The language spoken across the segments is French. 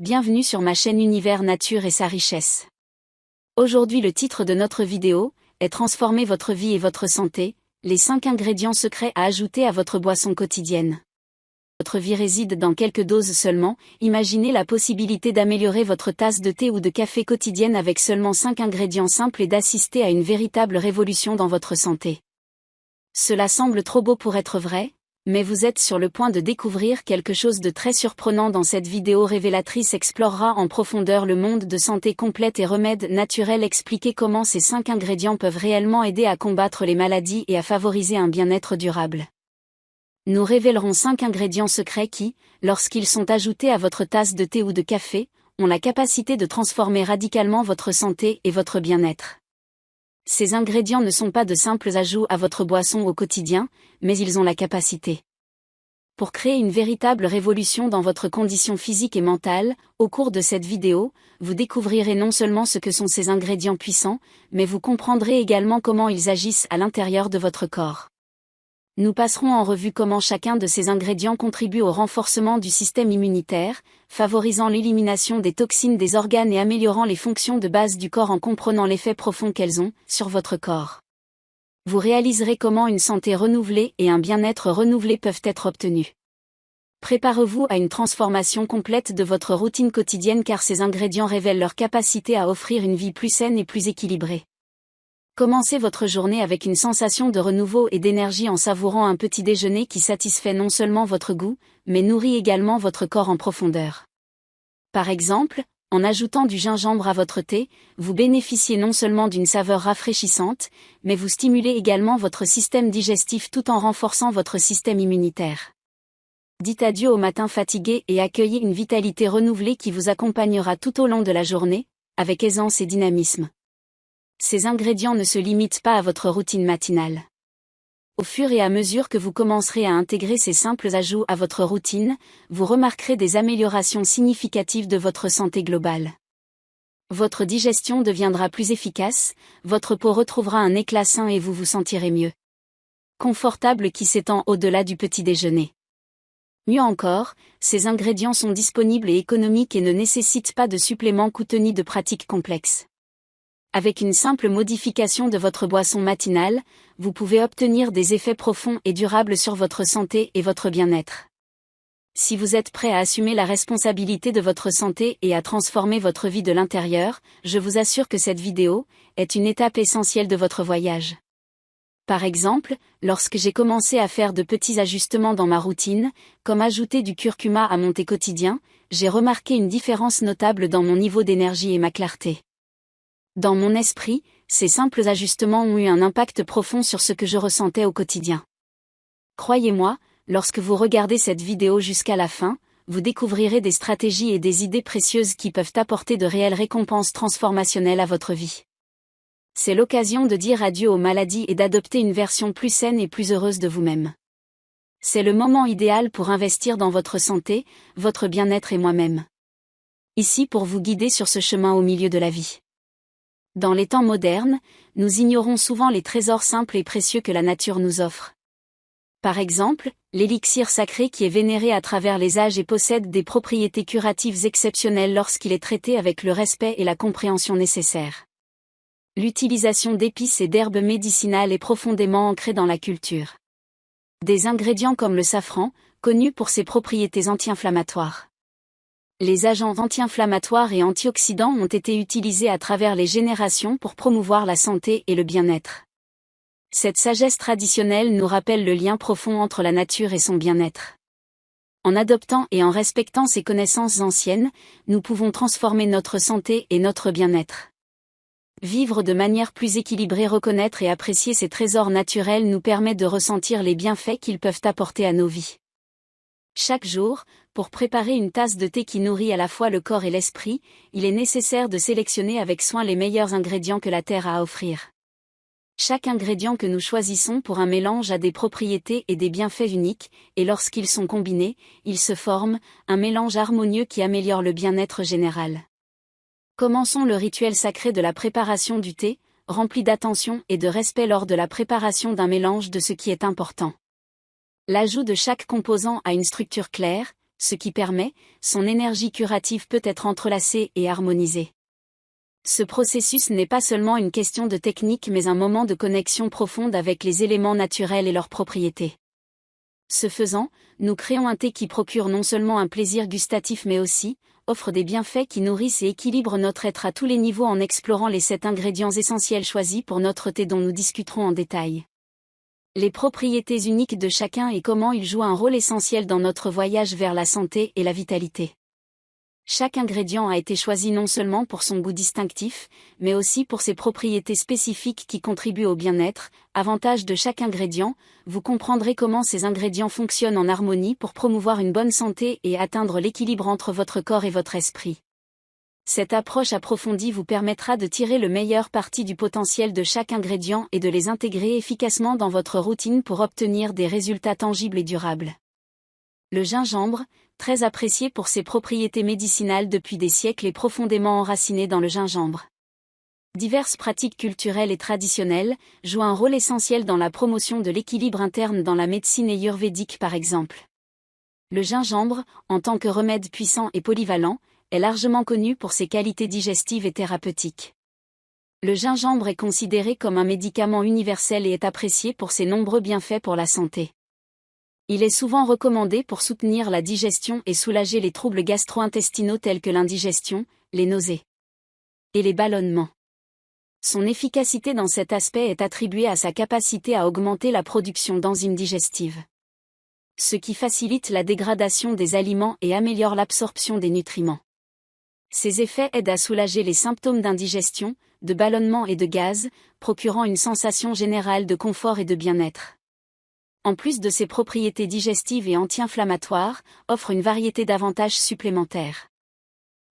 Bienvenue sur ma chaîne Univers Nature et sa richesse. Aujourd'hui le titre de notre vidéo est Transformer votre vie et votre santé, les 5 ingrédients secrets à ajouter à votre boisson quotidienne. Votre vie réside dans quelques doses seulement, imaginez la possibilité d'améliorer votre tasse de thé ou de café quotidienne avec seulement 5 ingrédients simples et d'assister à une véritable révolution dans votre santé. Cela semble trop beau pour être vrai, mais vous êtes sur le point de découvrir quelque chose de très surprenant dans cette vidéo révélatrice explorera en profondeur le monde de santé complète et remèdes naturels expliquer comment ces 5 ingrédients peuvent réellement aider à combattre les maladies et à favoriser un bien-être durable. Nous révélerons 5 ingrédients secrets qui, lorsqu'ils sont ajoutés à votre tasse de thé ou de café, ont la capacité de transformer radicalement votre santé et votre bien-être. Ces ingrédients ne sont pas de simples ajouts à votre boisson au quotidien, mais ils ont la capacité. Pour créer une véritable révolution dans votre condition physique et mentale, au cours de cette vidéo, vous découvrirez non seulement ce que sont ces ingrédients puissants, mais vous comprendrez également comment ils agissent à l'intérieur de votre corps. Nous passerons en revue comment chacun de ces ingrédients contribue au renforcement du système immunitaire, favorisant l'élimination des toxines des organes et améliorant les fonctions de base du corps en comprenant l'effet profond qu'elles ont sur votre corps. Vous réaliserez comment une santé renouvelée et un bien-être renouvelé peuvent être obtenus. Préparez-vous à une transformation complète de votre routine quotidienne car ces ingrédients révèlent leur capacité à offrir une vie plus saine et plus équilibrée. Commencez votre journée avec une sensation de renouveau et d'énergie en savourant un petit déjeuner qui satisfait non seulement votre goût, mais nourrit également votre corps en profondeur. Par exemple, en ajoutant du gingembre à votre thé, vous bénéficiez non seulement d'une saveur rafraîchissante, mais vous stimulez également votre système digestif tout en renforçant votre système immunitaire. Dites adieu au matin fatigué et accueillez une vitalité renouvelée qui vous accompagnera tout au long de la journée, avec aisance et dynamisme. Ces ingrédients ne se limitent pas à votre routine matinale. Au fur et à mesure que vous commencerez à intégrer ces simples ajouts à votre routine, vous remarquerez des améliorations significatives de votre santé globale. Votre digestion deviendra plus efficace, votre peau retrouvera un éclat sain et vous vous sentirez mieux confortable qui s'étend au-delà du petit déjeuner. Mieux encore, ces ingrédients sont disponibles et économiques et ne nécessitent pas de suppléments coûteux ni de pratiques complexes. Avec une simple modification de votre boisson matinale, vous pouvez obtenir des effets profonds et durables sur votre santé et votre bien-être. Si vous êtes prêt à assumer la responsabilité de votre santé et à transformer votre vie de l'intérieur, je vous assure que cette vidéo est une étape essentielle de votre voyage. Par exemple, lorsque j'ai commencé à faire de petits ajustements dans ma routine, comme ajouter du curcuma à mon thé quotidien, j'ai remarqué une différence notable dans mon niveau d'énergie et ma clarté. Dans mon esprit, ces simples ajustements ont eu un impact profond sur ce que je ressentais au quotidien. Croyez-moi, lorsque vous regardez cette vidéo jusqu'à la fin, vous découvrirez des stratégies et des idées précieuses qui peuvent apporter de réelles récompenses transformationnelles à votre vie. C'est l'occasion de dire adieu aux maladies et d'adopter une version plus saine et plus heureuse de vous-même. C'est le moment idéal pour investir dans votre santé, votre bien-être et moi-même. Ici pour vous guider sur ce chemin au milieu de la vie. Dans les temps modernes, nous ignorons souvent les trésors simples et précieux que la nature nous offre. Par exemple, l'élixir sacré qui est vénéré à travers les âges et possède des propriétés curatives exceptionnelles lorsqu'il est traité avec le respect et la compréhension nécessaires. L'utilisation d'épices et d'herbes médicinales est profondément ancrée dans la culture. Des ingrédients comme le safran, connu pour ses propriétés anti-inflammatoires. Les agents anti-inflammatoires et antioxydants ont été utilisés à travers les générations pour promouvoir la santé et le bien-être. Cette sagesse traditionnelle nous rappelle le lien profond entre la nature et son bien-être. En adoptant et en respectant ces connaissances anciennes, nous pouvons transformer notre santé et notre bien-être. Vivre de manière plus équilibrée, reconnaître et apprécier ces trésors naturels nous permet de ressentir les bienfaits qu'ils peuvent apporter à nos vies. Chaque jour, pour préparer une tasse de thé qui nourrit à la fois le corps et l'esprit, il est nécessaire de sélectionner avec soin les meilleurs ingrédients que la terre a à offrir. Chaque ingrédient que nous choisissons pour un mélange a des propriétés et des bienfaits uniques, et lorsqu'ils sont combinés, ils se forment un mélange harmonieux qui améliore le bien-être général. Commençons le rituel sacré de la préparation du thé, rempli d'attention et de respect lors de la préparation d'un mélange de ce qui est important. L'ajout de chaque composant a une structure claire, ce qui permet, son énergie curative peut être entrelacée et harmonisée. Ce processus n'est pas seulement une question de technique mais un moment de connexion profonde avec les éléments naturels et leurs propriétés. Ce faisant, nous créons un thé qui procure non seulement un plaisir gustatif mais aussi, offre des bienfaits qui nourrissent et équilibrent notre être à tous les niveaux en explorant les 7 ingrédients essentiels choisis pour notre thé dont nous discuterons en détail. Les propriétés uniques de chacun et comment ils jouent un rôle essentiel dans notre voyage vers la santé et la vitalité. Chaque ingrédient a été choisi non seulement pour son goût distinctif, mais aussi pour ses propriétés spécifiques qui contribuent au bien-être. Avantage de chaque ingrédient, vous comprendrez comment ces ingrédients fonctionnent en harmonie pour promouvoir une bonne santé et atteindre l'équilibre entre votre corps et votre esprit. Cette approche approfondie vous permettra de tirer le meilleur parti du potentiel de chaque ingrédient et de les intégrer efficacement dans votre routine pour obtenir des résultats tangibles et durables. Le gingembre, très apprécié pour ses propriétés médicinales depuis des siècles et profondément enraciné dans le gingembre. Diverses pratiques culturelles et traditionnelles jouent un rôle essentiel dans la promotion de l'équilibre interne dans la médecine ayurvédique par exemple. Le gingembre, en tant que remède puissant et polyvalent, est largement connu pour ses qualités digestives et thérapeutiques. Le gingembre est considéré comme un médicament universel et est apprécié pour ses nombreux bienfaits pour la santé. Il est souvent recommandé pour soutenir la digestion et soulager les troubles gastro-intestinaux tels que l'indigestion, les nausées et les ballonnements. Son efficacité dans cet aspect est attribuée à sa capacité à augmenter la production d'enzymes digestives, ce qui facilite la dégradation des aliments et améliore l'absorption des nutriments. Ces effets aident à soulager les symptômes d'indigestion, de ballonnement et de gaz, procurant une sensation générale de confort et de bien-être. En plus de ses propriétés digestives et anti-inflammatoires, offre une variété d'avantages supplémentaires.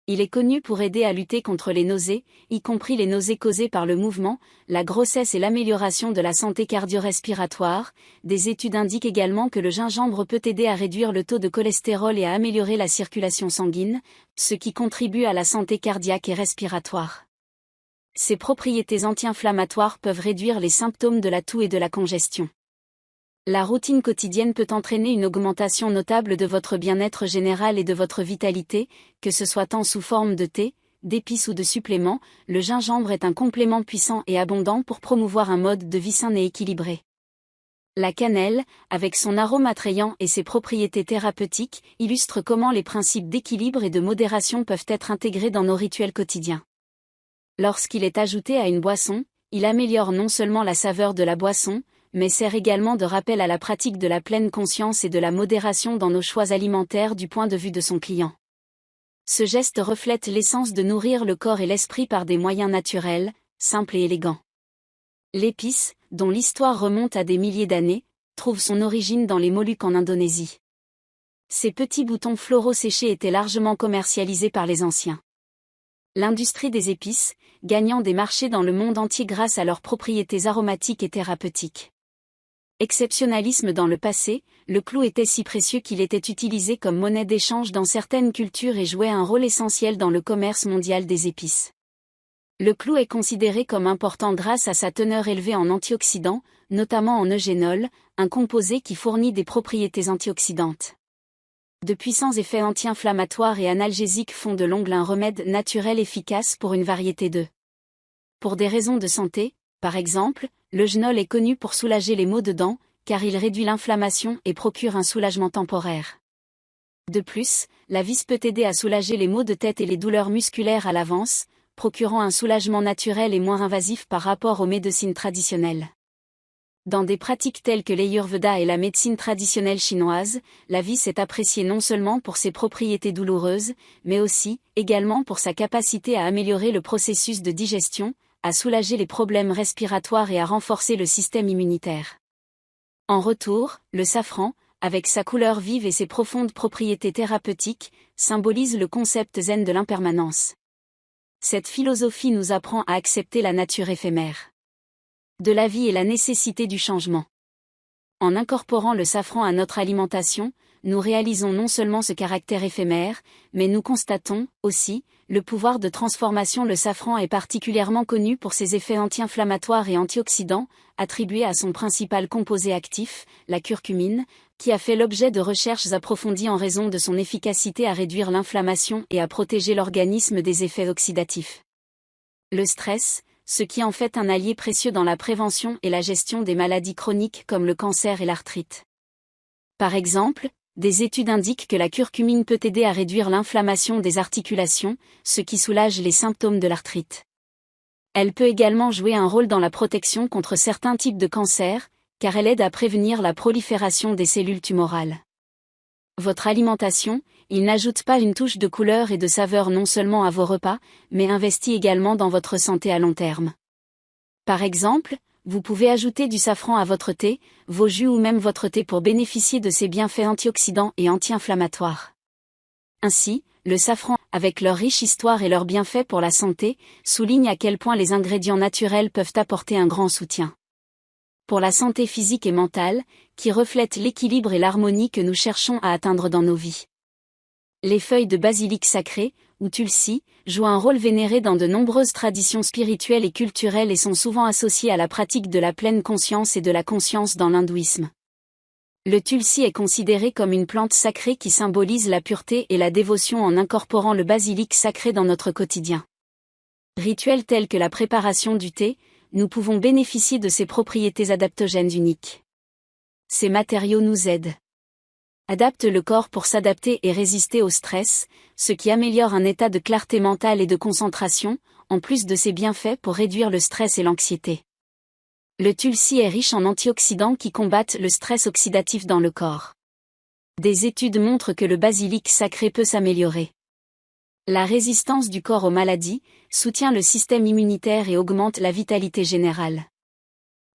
Il est connu pour aider à lutter contre les nausées, y compris les nausées causées par le mouvement, la grossesse et l'amélioration de la santé cardio-respiratoire. Des études indiquent également que le gingembre peut aider à réduire le taux de cholestérol et à améliorer la circulation sanguine, ce qui contribue à la santé cardiaque et respiratoire. Ses propriétés anti-inflammatoires peuvent réduire les symptômes de la toux et de la congestion. La routine quotidienne peut entraîner une augmentation notable de votre bien-être général et de votre vitalité, que ce soit tant sous forme de thé, d'épices ou de suppléments. Le gingembre est un complément puissant et abondant pour promouvoir un mode de vie sain et équilibré. La cannelle, avec son arôme attrayant et ses propriétés thérapeutiques, illustre comment les principes d'équilibre et de modération peuvent être intégrés dans nos rituels quotidiens. Lorsqu'il est ajouté à une boisson, il améliore non seulement la saveur de la boisson, mais sert également de rappel à la pratique de la pleine conscience et de la modération dans nos choix alimentaires du point de vue de son client. Ce geste reflète l'essence de nourrir le corps et l'esprit par des moyens naturels, simples et élégants. L'épice, dont l'histoire remonte à des milliers d'années, trouve son origine dans les Moluques en Indonésie. Ces petits boutons floraux séchés étaient largement commercialisés par les anciens. L'industrie des épices, gagnant des marchés dans le monde entier grâce à leurs propriétés aromatiques et thérapeutiques. Exceptionnalisme dans le passé, le clou était si précieux qu'il était utilisé comme monnaie d'échange dans certaines cultures et jouait un rôle essentiel dans le commerce mondial des épices. Le clou est considéré comme important grâce à sa teneur élevée en antioxydants, notamment en eugénol, un composé qui fournit des propriétés antioxydantes. De puissants effets anti-inflammatoires et analgésiques font de l'ongle un remède naturel efficace pour une variété de. Pour des raisons de santé, par exemple, l'eugénol est connu pour soulager les maux de dents, car il réduit l'inflammation et procure un soulagement temporaire. De plus, la vis peut aider à soulager les maux de tête et les douleurs musculaires à l'avance, procurant un soulagement naturel et moins invasif par rapport aux médecines traditionnelles. Dans des pratiques telles que l'Ayurveda et la médecine traditionnelle chinoise, la vis est appréciée non seulement pour ses propriétés douloureuses, mais aussi, également pour sa capacité à améliorer le processus de digestion, à soulager les problèmes respiratoires et à renforcer le système immunitaire. En retour, le safran, avec sa couleur vive et ses profondes propriétés thérapeutiques, symbolise le concept zen de l'impermanence. Cette philosophie nous apprend à accepter la nature éphémère de la vie et la nécessité du changement. En incorporant le safran à notre alimentation, nous réalisons non seulement ce caractère éphémère, mais nous constatons, aussi, le pouvoir de transformation. Le safran est particulièrement connu pour ses effets anti-inflammatoires et antioxydants, attribués à son principal composé actif, la curcumine, qui a fait l'objet de recherches approfondies en raison de son efficacité à réduire l'inflammation et à protéger l'organisme des effets oxydatifs. Le stress, ce qui en fait un allié précieux dans la prévention et la gestion des maladies chroniques comme le cancer et l'arthrite. Par exemple, des études indiquent que la curcumine peut aider à réduire l'inflammation des articulations, ce qui soulage les symptômes de l'arthrite. Elle peut également jouer un rôle dans la protection contre certains types de cancers, car elle aide à prévenir la prolifération des cellules tumorales. Votre alimentation, il n'ajoute pas une touche de couleur et de saveur non seulement à vos repas, mais investit également dans votre santé à long terme. Par exemple, vous pouvez ajouter du safran à votre thé, vos jus ou même votre thé pour bénéficier de ses bienfaits antioxydants et anti-inflammatoires. Ainsi, le safran, avec leur riche histoire et leurs bienfaits pour la santé, souligne à quel point les ingrédients naturels peuvent apporter un grand soutien. Pour la santé physique et mentale, qui reflète l'équilibre et l'harmonie que nous cherchons à atteindre dans nos vies. Les feuilles de basilic sacré, ou tulsi, jouent un rôle vénéré dans de nombreuses traditions spirituelles et culturelles et sont souvent associées à la pratique de la pleine conscience et de la conscience dans l'hindouisme. Le tulsi est considéré comme une plante sacrée qui symbolise la pureté et la dévotion en incorporant le basilic sacré dans notre quotidien. Rituels tels que la préparation du thé, nous pouvons bénéficier de ses propriétés adaptogènes uniques. Ces matériaux nous aident. Adaptent le corps pour s'adapter et résister au stress, ce qui améliore un état de clarté mentale et de concentration, en plus de ses bienfaits pour réduire le stress et l'anxiété. Le tulsi est riche en antioxydants qui combattent le stress oxydatif dans le corps. Des études montrent que le basilic sacré peut s'améliorer. La résistance du corps aux maladies, soutient le système immunitaire et augmente la vitalité générale.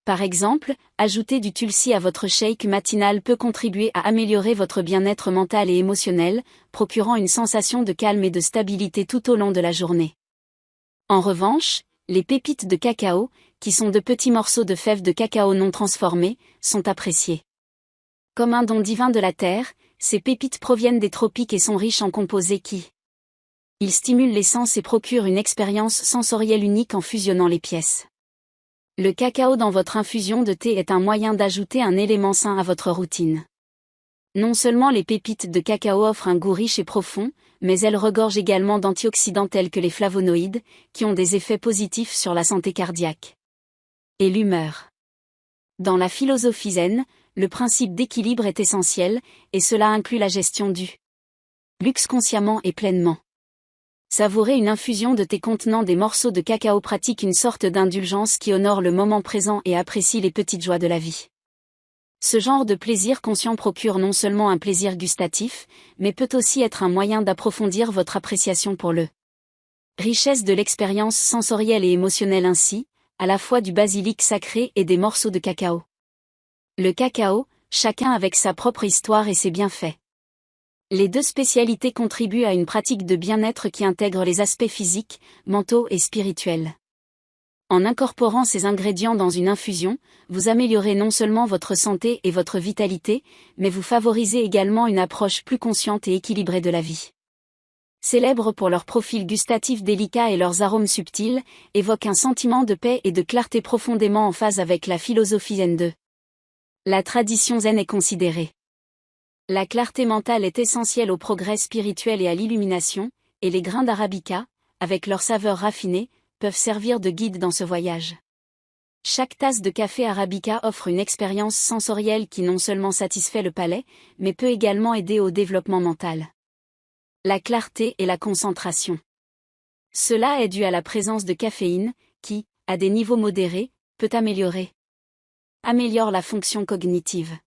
Par exemple, ajouter du tulsi à votre shake matinal peut contribuer à améliorer votre bien-être mental et émotionnel, procurant une sensation de calme et de stabilité tout au long de la journée. En revanche, les pépites de cacao, qui sont de petits morceaux de fèves de cacao non transformées, sont appréciées. Comme un don divin de la terre, ces pépites proviennent des tropiques et sont riches en composés qui ils stimulent les sens et procurent une expérience sensorielle unique en fusionnant les pièces. Le cacao dans votre infusion de thé est un moyen d'ajouter un élément sain à votre routine. Non seulement les pépites de cacao offrent un goût riche et profond, mais elles regorgent également d'antioxydants tels que les flavonoïdes, qui ont des effets positifs sur la santé cardiaque et l'humeur. Dans la philosophie zen, le principe d'équilibre est essentiel, et cela inclut la gestion du luxe consciemment et pleinement. Savourer une infusion de thé contenant des morceaux de cacao pratique une sorte d'indulgence qui honore le moment présent et apprécie les petites joies de la vie. Ce genre de plaisir conscient procure non seulement un plaisir gustatif, mais peut aussi être un moyen d'approfondir votre appréciation pour le richesse de l'expérience sensorielle et émotionnelle ainsi, à la fois du basilic sacré et des morceaux de cacao. Le cacao, chacun avec sa propre histoire et ses bienfaits. Les deux spécialités contribuent à une pratique de bien-être qui intègre les aspects physiques, mentaux et spirituels. En incorporant ces ingrédients dans une infusion, vous améliorez non seulement votre santé et votre vitalité, mais vous favorisez également une approche plus consciente et équilibrée de la vie. Célèbres pour leur profil gustatif délicat et leurs arômes subtils, évoquent un sentiment de paix et de clarté profondément en phase avec la philosophie zen 2. La tradition zen est considérée. La clarté mentale est essentielle au progrès spirituel et à l'illumination, et les grains d'arabica, avec leur saveur raffinée, peuvent servir de guide dans ce voyage. Chaque tasse de café arabica offre une expérience sensorielle qui non seulement satisfait le palais, mais peut également aider au développement mental. La clarté et la concentration. Cela est dû à la présence de caféine, qui, à des niveaux modérés, peut améliore la fonction cognitive.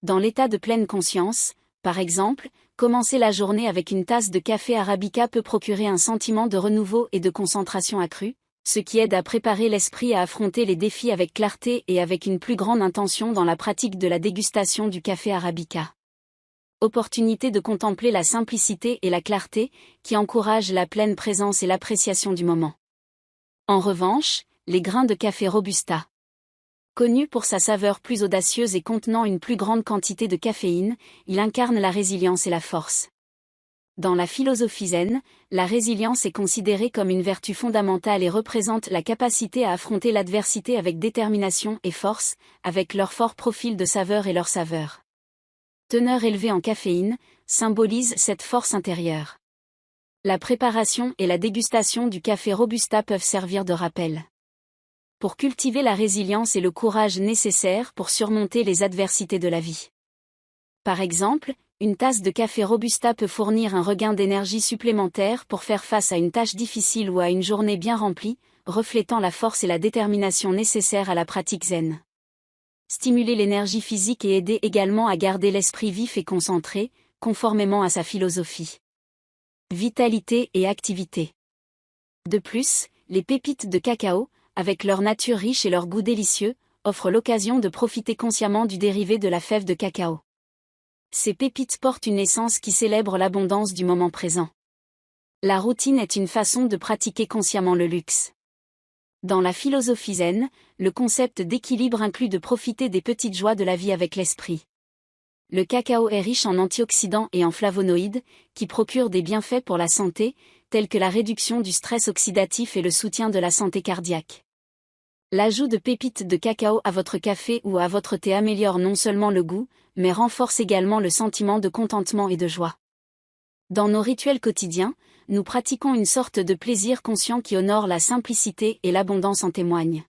Dans l'état de pleine conscience, par exemple, commencer la journée avec une tasse de café arabica peut procurer un sentiment de renouveau et de concentration accrue, ce qui aide à préparer l'esprit à affronter les défis avec clarté et avec une plus grande intention dans la pratique de la dégustation du café arabica. Opportunité de contempler la simplicité et la clarté, qui encouragent la pleine présence et l'appréciation du moment. En revanche, les grains de café robusta. Connu pour sa saveur plus audacieuse et contenant une plus grande quantité de caféine, il incarne la résilience et la force. Dans la philosophie zen, la résilience est considérée comme une vertu fondamentale et représente la capacité à affronter l'adversité avec détermination et force, avec leur fort profil de saveur et leur saveur teneur élevée en caféine, symbolise cette force intérieure. La préparation et la dégustation du café Robusta peuvent servir de rappel. Pour cultiver la résilience et le courage nécessaires pour surmonter les adversités de la vie. Par exemple, une tasse de café Robusta peut fournir un regain d'énergie supplémentaire pour faire face à une tâche difficile ou à une journée bien remplie, reflétant la force et la détermination nécessaires à la pratique zen. Stimuler l'énergie physique et aider également à garder l'esprit vif et concentré, conformément à sa philosophie. Vitalité et activité. De plus, les pépites de cacao, avec leur nature riche et leur goût délicieux, offrent l'occasion de profiter consciemment du dérivé de la fève de cacao. Ces pépites portent une essence qui célèbre l'abondance du moment présent. La routine est une façon de pratiquer consciemment le luxe. Dans la philosophie zen, le concept d'équilibre inclut de profiter des petites joies de la vie avec l'esprit. Le cacao est riche en antioxydants et en flavonoïdes, qui procurent des bienfaits pour la santé, tels que la réduction du stress oxydatif et le soutien de la santé cardiaque. L'ajout de pépites de cacao à votre café ou à votre thé améliore non seulement le goût, mais renforce également le sentiment de contentement et de joie. Dans nos rituels quotidiens, nous pratiquons une sorte de plaisir conscient qui honore la simplicité et l'abondance en témoigne.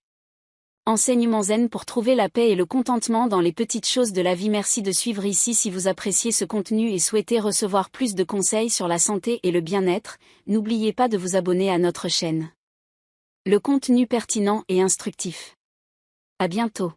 Enseignement zen pour trouver la paix et le contentement dans les petites choses de la vie. Merci de suivre ici. Si vous appréciez ce contenu et souhaitez recevoir plus de conseils sur la santé et le bien-être, n'oubliez pas de vous abonner à notre chaîne. Le contenu pertinent et instructif. À bientôt.